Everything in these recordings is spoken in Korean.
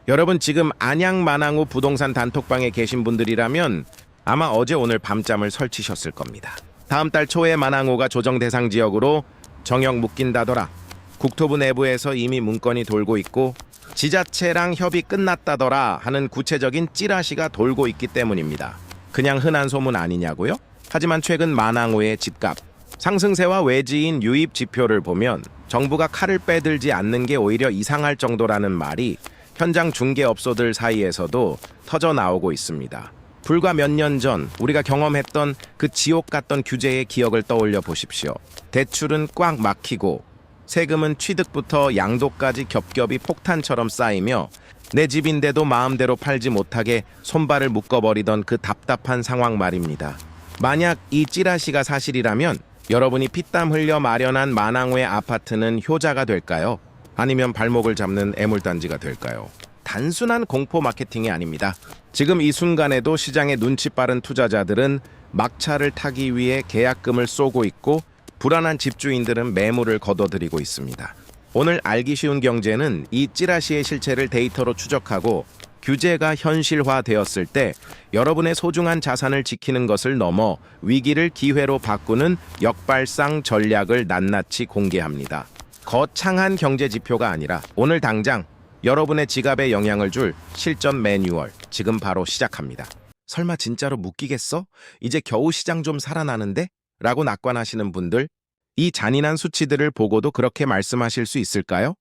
여러분 지금 안양 만항우 부동산 단톡방에 계신 분들이라면 아마 어제 오늘 밤잠을 설치셨을 겁니다. 다음 달 초에 만항우가 조정 대상 지역으로 정역 묶인다더라. 국토부 내부에서 이미 문건이 돌고 있고 지자체랑 협의 끝났다더라 하는 구체적인 찌라시가 돌고 있기 때문입니다. 그냥 흔한 소문 아니냐고요? 하지만 최근 만항우의 집값, 상승세와 외지인 유입 지표를 보면 정부가 칼을 빼들지 않는 게 오히려 이상할 정도라는 말이 현장 중개업소들 사이에서도 터져 나오고 있습니다. 불과 몇 년 전 우리가 경험했던 그 지옥 같던 규제의 기억을 떠올려 보십시오. 대출은 꽉 막히고 세금은 취득부터 양도까지 겹겹이 폭탄처럼 쌓이며 내 집인데도 마음대로 팔지 못하게 손발을 묶어버리던 그 답답한 상황 말입니다. 만약 이 찌라시가 사실이라면 여러분이 피땀 흘려 마련한 만항우의 아파트는 효자가 될까요? 아니면 발목을 잡는 애물단지가 될까요? 단순한 공포 마케팅이 아닙니다. 지금 이 순간에도 시장에 눈치 빠른 투자자들은 막차를 타기 위해 계약금을 쏘고 있고 불안한 집주인들은 매물을 거둬들이고 있습니다. 오늘 알기 쉬운 경제는 이 찌라시의 실체를 데이터로 추적하고 규제가 현실화되었을 때 여러분의 소중한 자산을 지키는 것을 넘어 위기를 기회로 바꾸는 역발상 전략을 낱낱이 공개합니다. 거창한 경제 지표가 아니라 오늘 당장 여러분의 지갑에 영향을 줄 실전 매뉴얼 지금 바로 시작합니다. 설마 진짜로 묶이겠어? 이제 겨우 시장 좀 살아나는데? 라고 낙관하시는 분들, 이 잔인한 수치들을 보고도 그렇게 말씀하실 수 있을까요?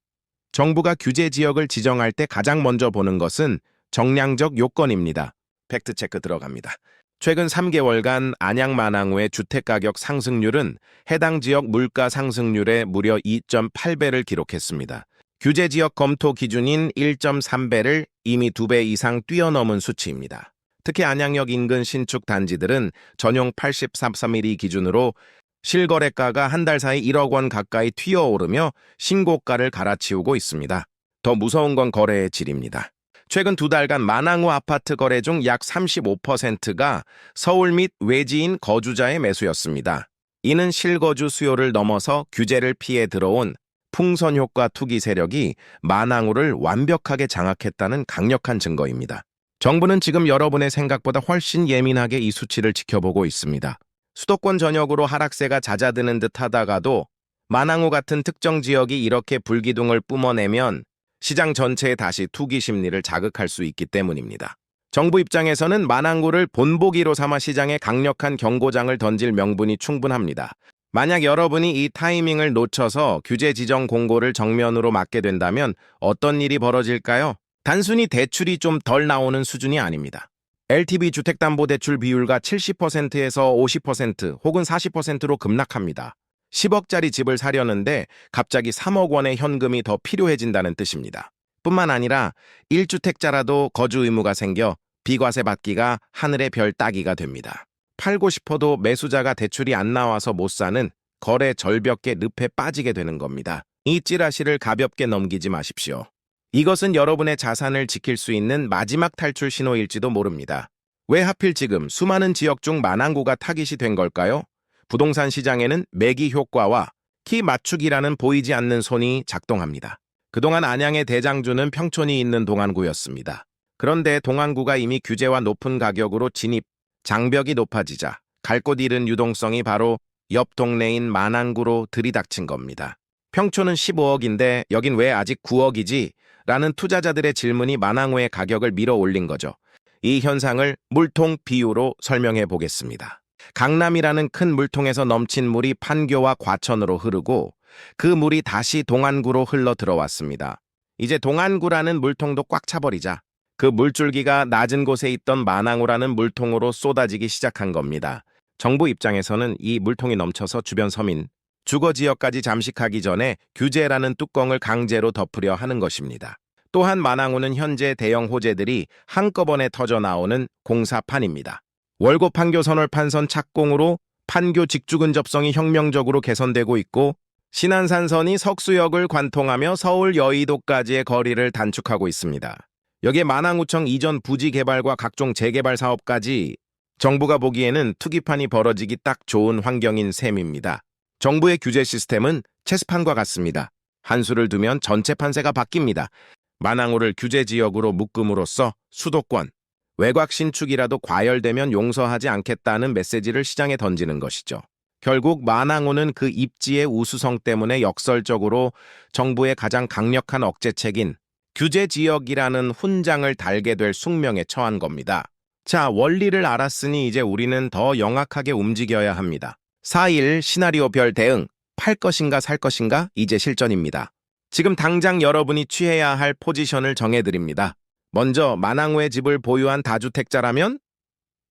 정부가 규제 지역을 지정할 때 가장 먼저 보는 것은 정량적 요건입니다. 팩트체크 들어갑니다. 최근 3개월간 안양 만항우의 주택가격 상승률은 해당 지역 물가 상승률의 무려 2.8배를 기록했습니다. 규제 지역 검토 기준인 1.3배를 이미 2배 이상 뛰어넘은 수치입니다. 특히 안양역 인근 신축 단지들은 전용 83.3mm 기준으로 실거래가가 한 달 사이 1억 원 가까이 튀어오르며 신고가를 갈아치우고 있습니다. 더 무서운 건 거래의 질입니다. 최근 2달간 만항우 아파트 거래 중 약 35%가 서울 및 외지인 거주자의 매수였습니다. 이는 실거주 수요를 넘어서 규제를 피해 들어온 풍선효과 투기 세력이 만항우를 완벽하게 장악했다는 강력한 증거입니다. 정부는 지금 여러분의 생각보다 훨씬 예민하게 이 수치를 지켜보고 있습니다. 수도권 전역으로 하락세가 잦아드는 듯 하다가도 만항우 같은 특정 지역이 이렇게 불기둥을 뿜어내면 시장 전체에 다시 투기 심리를 자극할 수 있기 때문입니다. 정부 입장에서는 만항우를 본보기로 삼아 시장에 강력한 경고장을 던질 명분이 충분합니다. 만약 여러분이 이 타이밍을 놓쳐서 규제 지정 공고를 정면으로 맞게 된다면 어떤 일이 벌어질까요? 단순히 대출이 좀 덜 나오는 수준이 아닙니다. LTV 주택담보대출 비율가 70%에서 50% 혹은 40%로 급락합니다. 10억짜리 집을 사려는데 갑자기 3억 원의 현금이 더 필요해진다는 뜻입니다. 뿐만 아니라 1주택자라도 거주 의무가 생겨 비과세 받기가 하늘의 별 따기가 됩니다. 팔고 싶어도 매수자가 대출이 안 나와서 못 사는 거래 절벽의 늪에 빠지게 되는 겁니다. 이 찌라시를 가볍게 넘기지 마십시오. 이것은 여러분의 자산을 지킬 수 있는 마지막 탈출 신호일지도 모릅니다. 왜 하필 지금 수많은 지역 중 만항우가 타깃이 된 걸까요? 부동산 시장에는 매기 효과와 키 맞추기라는 보이지 않는 손이 작동합니다. 그동안 안양의 대장주는 평촌이 있는 동안구였습니다. 그런데 동안구가 이미 규제와 높은 가격으로 진입, 장벽이 높아지자 갈 곳 잃은 유동성이 바로 옆 동네인 만항구로 들이닥친 겁니다. 평촌은 15억인데 여긴 왜 아직 9억이지? 라는 투자자들의 질문이 만항우의 가격을 밀어 올린 거죠. 이 현상을 물통 비유로 설명해 보겠습니다. 강남이라는 큰 물통에서 넘친 물이 판교와 과천으로 흐르고 그 물이 다시 동안구로 흘러 들어왔습니다. 이제 동안구라는 물통도 꽉 차버리자 그 물줄기가 낮은 곳에 있던 만항우라는 물통으로 쏟아지기 시작한 겁니다. 정부 입장에서는 이 물통이 넘쳐서 주변 서민, 주거지역까지 잠식하기 전에 규제라는 뚜껑을 강제로 덮으려 하는 것입니다. 또한 만항우는 현재 대형 호재들이 한꺼번에 터져 나오는 공사판입니다. 월곡 판교 선월판선 착공으로 판교 직주근접성이 혁명적으로 개선되고 있고 신안산선이 석수역을 관통하며 서울 여의도까지의 거리를 단축하고 있습니다. 여기에 만항우청 이전 부지 개발과 각종 재개발 사업까지 정부가 보기에는 투기판이 벌어지기 딱 좋은 환경인 셈입니다. 정부의 규제 시스템은 체스판과 같습니다. 한 수를 두면 전체 판세가 바뀝니다. 만항호를 규제지역으로 묶음으로써 수도권, 외곽 신축이라도 과열되면 용서하지 않겠다는 메시지를 시장에 던지는 것이죠. 결국 만항호는 그 입지의 우수성 때문에 역설적으로 정부의 가장 강력한 억제책인 규제지역이라는 훈장을 달게 될 숙명에 처한 겁니다. 자, 원리를 알았으니 이제 우리는 더 영악하게 움직여야 합니다. 4.1 시나리오별 대응, 팔 것인가 살 것인가 이제 실전입니다. 지금 당장 여러분이 취해야 할 포지션을 정해드립니다. 먼저 만항호의 집을 보유한 다주택자라면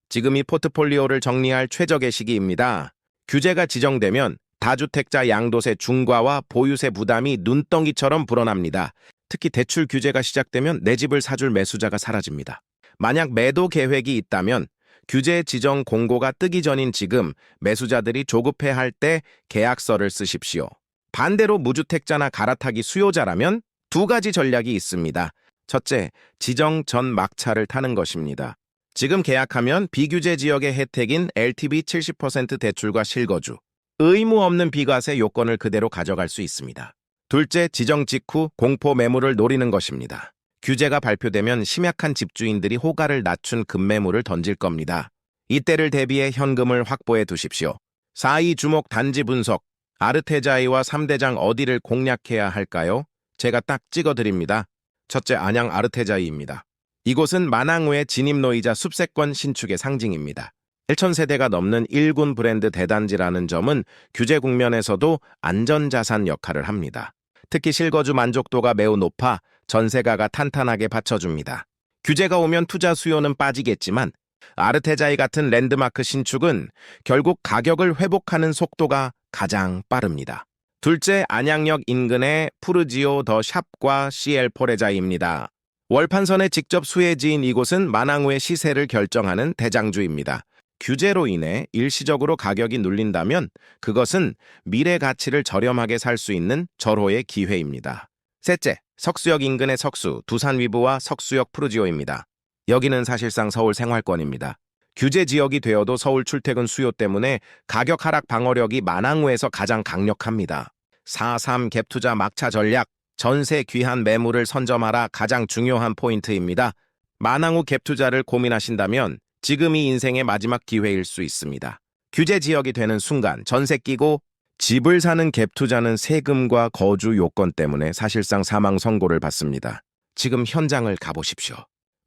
지금 이 포트폴리오를 정리할 최적의 시기입니다. 규제가 지정되면 다주택자 양도세 중과와 보유세 부담이 눈덩이처럼 불어납니다. 특히 대출 규제가 시작되면 내 집을 사줄 매수자가 사라집니다. 만약 매도 계획이 있다면 규제 지정 공고가 뜨기 전인 지금 매수자들이 조급해할 때 계약서를 쓰십시오. 반대로 무주택자나 갈아타기 수요자라면 두 가지 전략이 있습니다. 첫째, 지정 전 막차를 타는 것입니다. 지금 계약하면 비규제 지역의 혜택인 LTV 70% 대출과 실거주, 의무 없는 비과세 요건을 그대로 가져갈 수 있습니다. 둘째, 지정 직후 공포 매물을 노리는 것입니다. 규제가 발표되면 심약한 집주인들이 호가를 낮춘 급매물을 던질 겁니다. 이때를 대비해 현금을 확보해 두십시오. 4.2 주목 단지 분석, 아르테자이와 3대장 어디를 공략해야 할까요? 제가 딱 찍어드립니다. 첫째, 안양 아르테자이입니다. 이곳은 만항호의 진입로이자 숲세권 신축의 상징입니다. 1,000세대가 넘는 1군 브랜드 대단지라는 점은 규제 국면에서도 안전자산 역할을 합니다. 특히 실거주 만족도가 매우 높아 전세가가 탄탄하게 받쳐줍니다. 규제가 오면 투자 수요는 빠지겠지만 아르테자이 같은 랜드마크 신축은 결국 가격을 회복하는 속도가 가장 빠릅니다. 둘째, 안양역 인근의 푸르지오 더 샵과 CL 포레자이입니다. 월판선에 직접 수혜지인 이곳은 만항호의 시세를 결정하는 대장주입니다. 규제로 인해 일시적으로 가격이 눌린다면 그것은 미래 가치를 저렴하게 살 수 있는 절호의 기회입니다. 셋째, 석수역 인근의 석수, 두산 위브와 석수역 푸르지오입니다. 여기는 사실상 서울 생활권입니다. 규제 지역이 되어도 서울 출퇴근 수요 때문에 가격 하락 방어력이 만항호에서 가장 강력합니다. 4.3 갭투자 막차 전략, 전세 귀한 매물을 선점하라 가장 중요한 포인트입니다. 만항호 갭투자를 고민하신다면 지금이 인생의 마지막 기회일 수 있습니다. 규제 지역이 되는 순간 전세 끼고 집을 사는 갭투자는 세금과 거주 요건 때문에 사실상 사망 선고를 받습니다. 지금 현장을 가보십시오.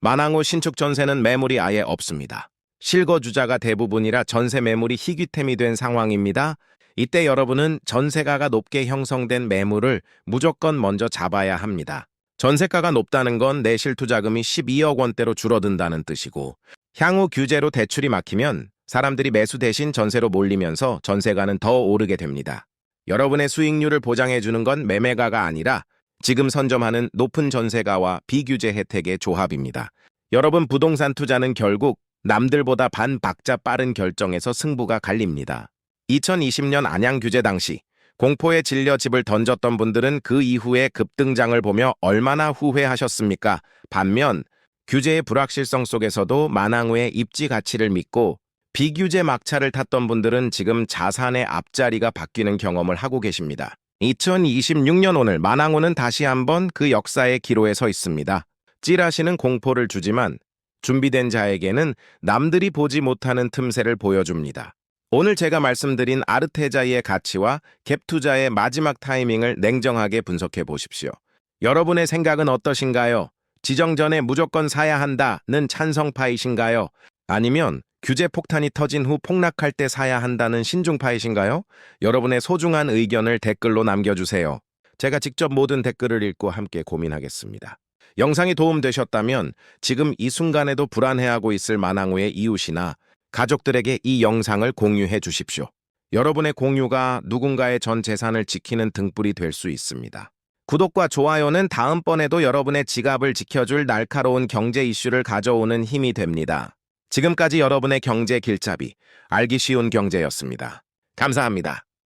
만항호 신축 전세는 매물이 아예 없습니다. 실거주자가 대부분이라 전세 매물이 희귀템이 된 상황입니다. 이때 여러분은 전세가가 높게 형성된 매물을 무조건 먼저 잡아야 합니다. 전세가가 높다는 건 내실 투자금이 12억 원대로 줄어든다는 뜻이고 향후 규제로 대출이 막히면 사람들이 매수 대신 전세로 몰리면서 전세가는 더 오르게 됩니다. 여러분의 수익률을 보장해주는 건 매매가가 아니라 지금 선점하는 높은 전세가와 비규제 혜택의 조합입니다. 여러분 부동산 투자는 결국 남들보다 반박자 빠른 결정에서 승부가 갈립니다. 2020년 안양 규제 당시 공포에 질려 집을 던졌던 분들은 그 이후에 급등장을 보며 얼마나 후회하셨습니까? 반면 규제의 불확실성 속에서도 만항호의 입지 가치를 믿고 비규제 막차를 탔던 분들은 지금 자산의 앞자리가 바뀌는 경험을 하고 계십니다. 2026년 오늘 만항호는 다시 한번 그 역사의 기로에 서 있습니다. 찌라시는 공포를 주지만 준비된 자에게는 남들이 보지 못하는 틈새를 보여줍니다. 오늘 제가 말씀드린 아르테자이의 가치와 갭투자의 마지막 타이밍을 냉정하게 분석해 보십시오. 여러분의 생각은 어떠신가요? 지정 전에 무조건 사야 한다는 찬성파이신가요? 아니면 규제 폭탄이 터진 후 폭락할 때 사야 한다는 신중파이신가요? 여러분의 소중한 의견을 댓글로 남겨주세요. 제가 직접 모든 댓글을 읽고 함께 고민하겠습니다. 영상이 도움되셨다면 지금 이 순간에도 불안해하고 있을 만항호의 이웃이나 가족들에게 이 영상을 공유해 주십시오. 여러분의 공유가 누군가의 전 재산을 지키는 등불이 될 수 있습니다. 구독과 좋아요는 다음번에도 여러분의 지갑을 지켜줄 날카로운 경제 이슈를 가져오는 힘이 됩니다. 지금까지 여러분의 경제 길잡이, 알기 쉬운 경제였습니다. 감사합니다.